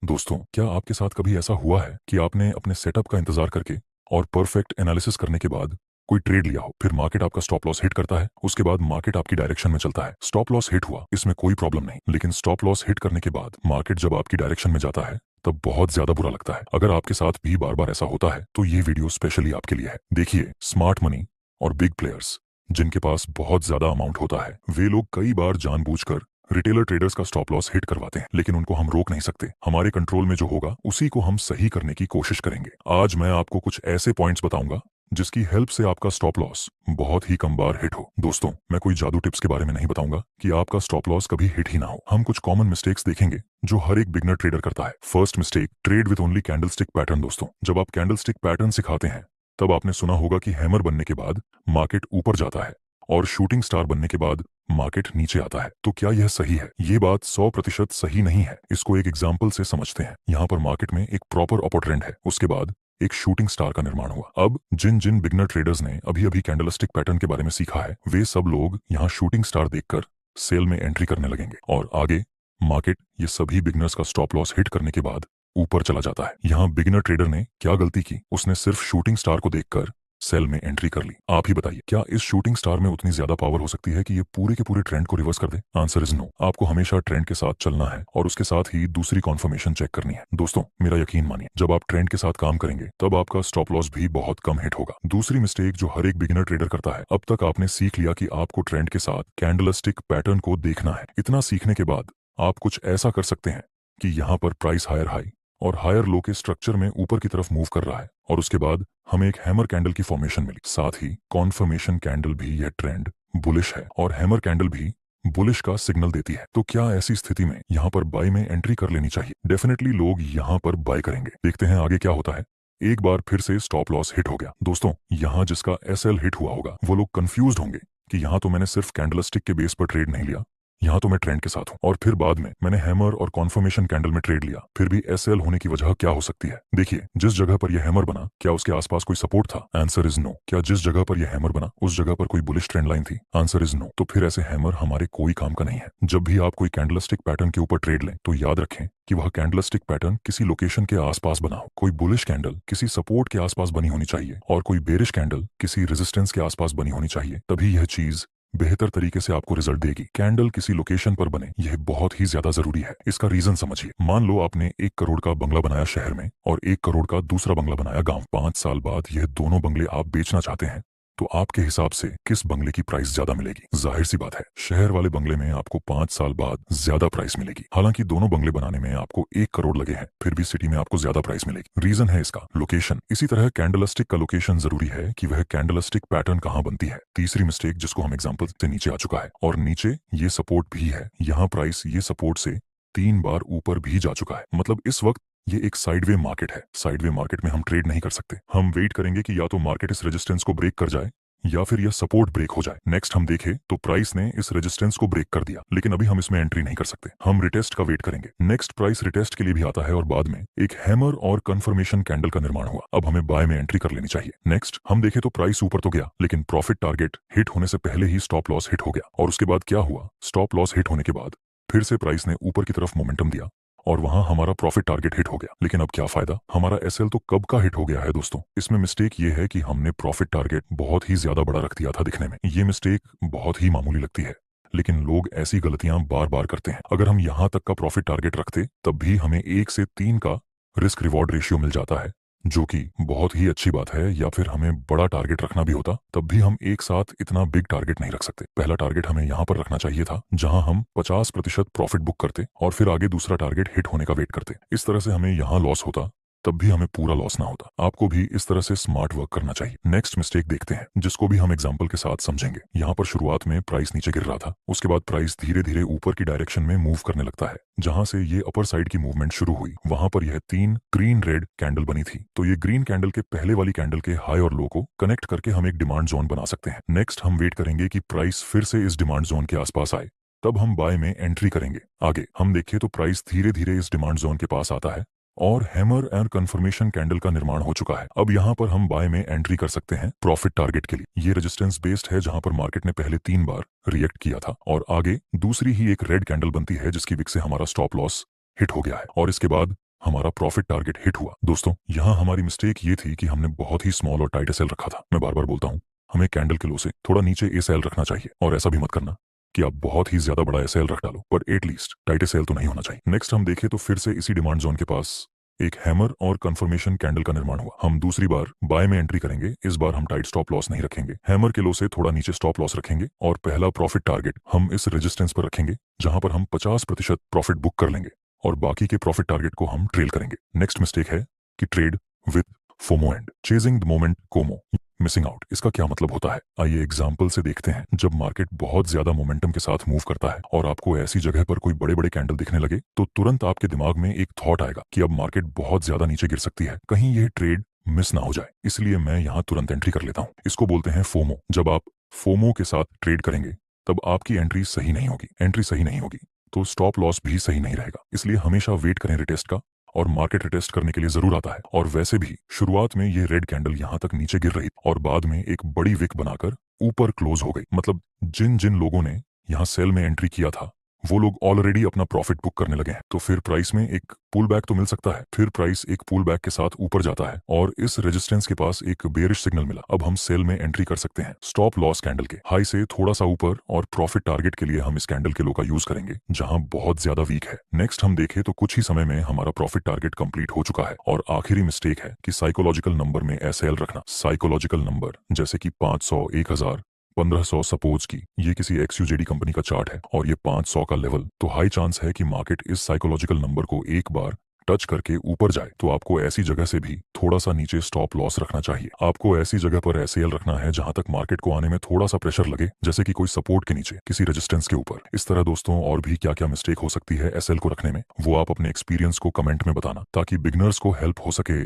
दोस्तों, क्या आपके साथ कभी ऐसा हुआ है कि आपने अपने सेटअप का इंतजार करके और परफेक्ट एनालिसिस करने के बाद कोई ट्रेड लिया हो, फिर मार्केट आपका स्टॉप लॉस हिट करता है, उसके बाद मार्केट आपकी डायरेक्शन में चलता है, स्टॉप लॉस हिट हुआ, इसमें कोई प्रॉब्लम नहीं, लेकिन स्टॉप लॉस हिट करने के बाद मार्केट जब आपकी डायरेक्शन में जाता है तब बहुत ज्यादा बुरा लगता है। अगर आपके साथ भी बार बार ऐसा होता है तो ये वीडियो स्पेशली आपके लिए है। देखिए, स्मार्ट मनी और बिग प्लेयर्स जिनके पास बहुत ज्यादा अमाउंट होता है, वे लोग कई बार जानबूझकर रिटेलर ट्रेडर्स का स्टॉप लॉस हिट करवाते हैं, लेकिन उनको हम रोक नहीं सकते। हमारे कंट्रोल में जो होगा उसी को हम सही करने की कोशिश करेंगे। आज मैं आपको कुछ ऐसे पॉइंट्स बताऊंगा जिसकी हेल्प से आपका स्टॉप लॉस बहुत ही कम बार हिट हो। दोस्तों, मैं कोई जादू टिप्स के बारे में नहीं बताऊंगा कि आपका स्टॉप लॉस कभी हिट ही ना हो। हम कुछ कॉमन मिस्टेक्स देखेंगे जो हर एक बिगनर ट्रेडर करता है। First mistake, trade with only candlestick pattern. दोस्तों, जब आप कैंडलस्टिक पैटर्न सिखाते हैं तब आपने सुना होगा कि हैमर बनने के बाद मार्केट ऊपर जाता है और शूटिंग स्टार बनने के बाद मार्केट नीचे आता है। तो क्या यह सही है? ये बात 100% सही नहीं है। इसको एक एग्जाम्पल से समझते हैं। यहाँ पर मार्केट में एक प्रॉपर अपर ट्रेंड है, उसके बाद एक शूटिंग स्टार का निर्माण हुआ। अब जिन जिन बिगनर ट्रेडर्स ने अभी अभी कैंडलस्टिक पैटर्न के बारे में सीखा है, वे सब लोग यहाँ शूटिंग स्टार देखकर सेल में एंट्री करने लगेंगे और आगे मार्केट ये सभी बिगनर्स का स्टॉप लॉस हिट करने के बाद ऊपर चला जाता है। यहाँ बिगिनर ट्रेडर ने क्या गलती की? उसने सिर्फ शूटिंग स्टार को देखकर सेल में एंट्री कर ली। आप ही बताइए, क्या इस शूटिंग स्टार में उतनी ज्यादा पावर हो सकती है कि ये पूरे के पूरे ट्रेंड को रिवर्स कर दे? Answer is no. आपको हमेशा ट्रेंड के साथ चलना है और उसके साथ ही दूसरी कॉन्फर्मेशन चेक करनी है। दोस्तों, मेरा यकीन मानिए, जब आप ट्रेंड के साथ काम करेंगे तब आपका स्टॉप लॉस भी बहुत कम हिट होगा। दूसरी मिस्टेक जो हर एक बिगिनर ट्रेडर करता है, अब तक आपने सीख लिया कि आपको ट्रेंड के साथ कैंडलस्टिक पैटर्न को देखना है। इतना सीखने के बाद आप कुछ ऐसा कर सकते हैं कि यहाँ पर प्राइस हायर हाई और हायर लो के स्ट्रक्चर में ऊपर की तरफ मूव कर रहा है और उसके बाद हमें एक हैमर कैंडल की फॉर्मेशन मिली। साथ ही कॉन्फर्मेशन कैंडल भी यह ट्रेंड बुलिश है और हैमर कैंडल भी बुलिश का सिग्नल देती है। तो क्या ऐसी स्थिति में यहाँ पर बाय में एंट्री कर लेनी चाहिए? डेफिनेटली लोग यहाँ पर बाय करेंगे। देखते हैं आगे क्या होता है। एक बार फिर से स्टॉप लॉस हिट हो गया। दोस्तों, यहाँ जिसका एसएल हिट हुआ होगा वो लोग कंफ्यूज्ड होंगे कि यहाँ तो मैंने सिर्फ कैंडलस्टिक के बेस पर ट्रेड नहीं लिया, यहाँ तो मैं ट्रेंड के साथ हूँ, और फिर बाद में मैंने हैमर और कॉन्फर्मेशन कैंडल में ट्रेड लिया। फिर भी एसएल होने की वजह क्या हो सकती है? देखिए, जिस जगह पर यह हैमर बना, क्या उसके आसपास कोई सपोर्ट था? Answer is no. क्या जिस जगह पर यह हैमर बना उस जगह पर कोई बुलिश ट्रेंड लाइन थी? Answer is no. तो फिर ऐसे हैमर हमारे कोई काम का नहीं है। जब भी आप कोई कैंडलस्टिक पैटर्न के ऊपर ट्रेड लें तो याद रखें कि वह कैंडलस्टिक पैटर्न किसी लोकेशन के आसपास बना हो। कोई बुलिश कैंडल किसी सपोर्ट के आसपास बनी होनी चाहिए और कोई बेरिश कैंडल किसी रेजिस्टेंस के आसपास बनी होनी चाहिए, तभी यह चीज बेहतर तरीके से आपको रिजल्ट देगी। कैंडल किसी लोकेशन पर बने, यह बहुत ही ज्यादा जरूरी है। इसका रीजन समझिए। मान लो आपने 1 करोड़ का बंगला बनाया शहर में और 1 करोड़ का दूसरा बंगला बनाया गांव। 5 साल बाद यह दोनों बंगले आप बेचना चाहते हैं, तो आपके हिसाब से किस बंगले की प्राइस ज्यादा मिलेगी? जाहिर सी बात है, शहर वाले बंगले में आपको 5 साल बाद ज्यादा प्राइस मिलेगी। हालांकि दोनों बंगले बनाने में आपको 1 करोड़ लगे हैं, फिर भी सिटी में आपको ज्यादा प्राइस मिलेगी। रीजन है इसका लोकेशन। इसी तरह कैंडलस्टिक का लोकेशन जरूरी है कि वह कैंडलस्टिक पैटर्न कहाँ बनती है। तीसरी मिस्टेक जिसको हम एग्जाम्पल से नीचे आ चुका है, और नीचे ये सपोर्ट भी है। यहाँ प्राइस ये सपोर्ट से 3 बार ऊपर भी जा चुका है। मतलब इस वक्त ये एक साइडवे मार्केट है। साइडवे मार्केट में हम ट्रेड नहीं कर सकते। हम वेट करेंगे कि या तो मार्केट इस रेजिस्टेंस को ब्रेक कर जाए या फिर यह सपोर्ट ब्रेक हो जाए। नेक्स्ट हम देखें तो प्राइस ने इस रेजिस्टेंस को ब्रेक कर दिया, लेकिन अभी हम इसमें एंट्री नहीं कर सकते। हम रिटेस्ट का वेट करेंगे। नेक्स्ट प्राइस रिटेस्ट के लिए भी आता है और बाद में एक हैमर और कंफर्मेशन कैंडल का निर्माण हुआ। अब हमें बाय में एंट्री कर लेनी चाहिए। नेक्स्ट हम देखें तो प्राइस ऊपर तो गया, लेकिन प्रॉफिट टारगेट हिट होने से पहले ही स्टॉप लॉस हिट हो गया। और उसके बाद क्या हुआ? स्टॉप लॉस हिट होने के बाद फिर से प्राइस ने ऊपर की तरफ मोमेंटम दिया और वहां हमारा प्रॉफिट टारगेट हिट हो गया। लेकिन अब क्या फायदा? हमारा एसएल तो कब का हिट हो गया है। दोस्तों, इसमें मिस्टेक ये है कि हमने प्रॉफिट टारगेट बहुत ही ज्यादा बड़ा रख दिया था दिखने में। ये मिस्टेक बहुत ही मामूली लगती है, लेकिन लोग ऐसी गलतियां बार बार करते हैं। अगर हम यहां तक का प्रॉफिट टारगेट रखते तब भी हमें 1 से 3 का रिस्क रिवॉर्ड रेशियो मिल जाता है, जो कि बहुत ही अच्छी बात है। या फिर हमें बड़ा टारगेट रखना भी होता तब भी हम एक साथ इतना बिग टारगेट नहीं रख सकते। पहला टारगेट हमें यहाँ पर रखना चाहिए था जहां हम 50% प्रॉफिट बुक करते और फिर आगे दूसरा टारगेट हिट होने का वेट करते। इस तरह से हमें यहाँ लॉस होता तब भी हमें पूरा लॉस ना होता। आपको भी इस तरह से स्मार्ट वर्क करना चाहिए। नेक्स्ट मिस्टेक देखते हैं जिसको भी हम एग्जांपल के साथ समझेंगे। यहाँ पर शुरुआत में प्राइस नीचे गिर रहा था, उसके बाद प्राइस धीरे धीरे ऊपर की डायरेक्शन में मूव करने लगता है। जहां से ये अपर साइड की मूवमेंट शुरू हुई वहां पर यह 3 ग्रीन रेड कैंडल बनी थी। तो ये ग्रीन कैंडल के पहले वाली कैंडल के हाई और लो को कनेक्ट करके हम एक डिमांड जोन बना सकते हैं। नेक्स्ट हम वेट करेंगे कि प्राइस फिर से इस डिमांड जोन के आसपास आए, तब हम बाय में एंट्री करेंगे। आगे हम देखें तो प्राइस धीरे धीरे इस डिमांड जोन के पास आता है और हैमर एंड कंफर्मेशन कैंडल का निर्माण हो चुका है। अब यहाँ पर हम बाय में एंट्री कर सकते हैं प्रॉफिट टारगेट के लिए। ये रेजिस्टेंस बेस्ड है जहां पर मार्केट ने पहले 3 बार रिएक्ट किया था और आगे दूसरी ही एक रेड कैंडल बनती है जिसकी विक से हमारा स्टॉप लॉस हिट हो गया है। और इसके बाद हमारा प्रॉफिट टारगेट हिट हुआ। दोस्तों, यहाँ हमारी मिस्टेक ये थी कि हमने बहुत ही स्मॉल और टाइट एसएल रखा था। मैं बार बार बोलता हूँ, हमें कैंडल के लो से थोड़ा नीचे एसएल रखना चाहिए, और ऐसा भी मत करना कि आप बहुत ही ज्यादा बड़ा एसएल रख डालो, पर एटलीस्ट टाइट एसएल तो नहीं होना चाहिए। नेक्स्ट हम देखें तो फिर से इसी डिमांड जोन के पास एक हैमर और कंफर्मेशन कैंडल का निर्माण हुआ। हम दूसरी बार बाय में एंट्री करेंगे। इस बार हम टाइट स्टॉप लॉस नहीं रखेंगे, हैमर के लो से थोड़ा नीचे स्टॉप लॉस रखेंगे, और पहला प्रॉफिट टारगेट हम इस रेजिस्टेंस पर रखेंगे, जहां पर हम 50% प्रॉफिट बुक कर लेंगे, और बाकी के प्रॉफिट टारगेट को हम ट्रेल करेंगे। नेक्स्ट मिस्टेक है कि trade with FOMO and chasing the moment Como, missing out. इसका क्या मतलब होता है, आइए एग्जाम्पल से देखते हैं। जब मार्केट बहुत ज्यादा मोमेंटम के साथ मूव करता है और आपको ऐसी जगह पर कोई बड़े बड़े कैंडल दिखने लगे, तो तुरंत आपके दिमाग में एक थॉट आएगा कि अब मार्केट बहुत ज्यादा नीचे गिर सकती है, कहीं यह ट्रेड मिस ना हो जाए, इसलिए मैं यहाँ तुरंत एंट्री कर लेता हूँ। इसको बोलते हैं फोमो। जब आप फोमो के साथ ट्रेड करेंगे तब आपकी एंट्री सही नहीं होगी, एंट्री सही नहीं होगी तो स्टॉप लॉस भी सही नहीं रहेगा। इसलिए हमेशा वेट करें रिटेस्ट का, और मार्केट रिटेस्ट करने के लिए जरूर आता है। और वैसे भी शुरुआत में ये रेड कैंडल यहां तक नीचे गिर रही और बाद में एक बड़ी विक बनाकर ऊपर क्लोज हो गई। मतलब जिन जिन लोगों ने यहां सेल में एंट्री किया था वो लोग ऑलरेडी अपना प्रॉफिट बुक करने लगे हैं। तो फिर प्राइस में एक पुल बैक तो मिल सकता है, फिर प्राइस एक पुल बैक के साथ ऊपर जाता है, और इस रेजिस्टेंस के पास एक बेरिश सिग्नल मिला। अब हम सेल में एंट्री कर सकते हैं स्टॉप लॉस कैंडल के हाई से थोड़ा सा ऊपर, और प्रॉफिट टारगेट के लिए हम इस कैंडल के लो का यूज करेंगे जहां बहुत ज्यादा वीक है। नेक्स्ट हम देखें तो कुछ ही समय में हमारा प्रॉफिट टारगेट कंप्लीट हो चुका है, और आखिरी मिस्टेक है कि साइकोलॉजिकल नंबर में एसएल रखना। साइकोलॉजिकल नंबर जैसे कि 500, 1000, 1500 सपोज की ये किसी एक्सयूजेडी कंपनी का चार्ट है और ये 500 का लेवल, तो हाई चांस है कि मार्केट इस साइकोलॉजिकल नंबर को एक बार टच करके ऊपर जाए। तो आपको ऐसी जगह से भी थोड़ा सा नीचे स्टॉप लॉस रखना चाहिए। आपको ऐसी जगह पर एसएल रखना है जहां तक मार्केट को आने में थोड़ा सा प्रेशर लगे, जैसे कि कोई सपोर्ट के नीचे, किसी रेजिस्टेंस के ऊपर। इस तरह दोस्तों और भी क्या क्या मिस्टेक हो सकती है एसएल को रखने में, वो आप अपने एक्सपीरियंस को कमेंट में बताना, ताकि बिगनर्स को हेल्प हो सके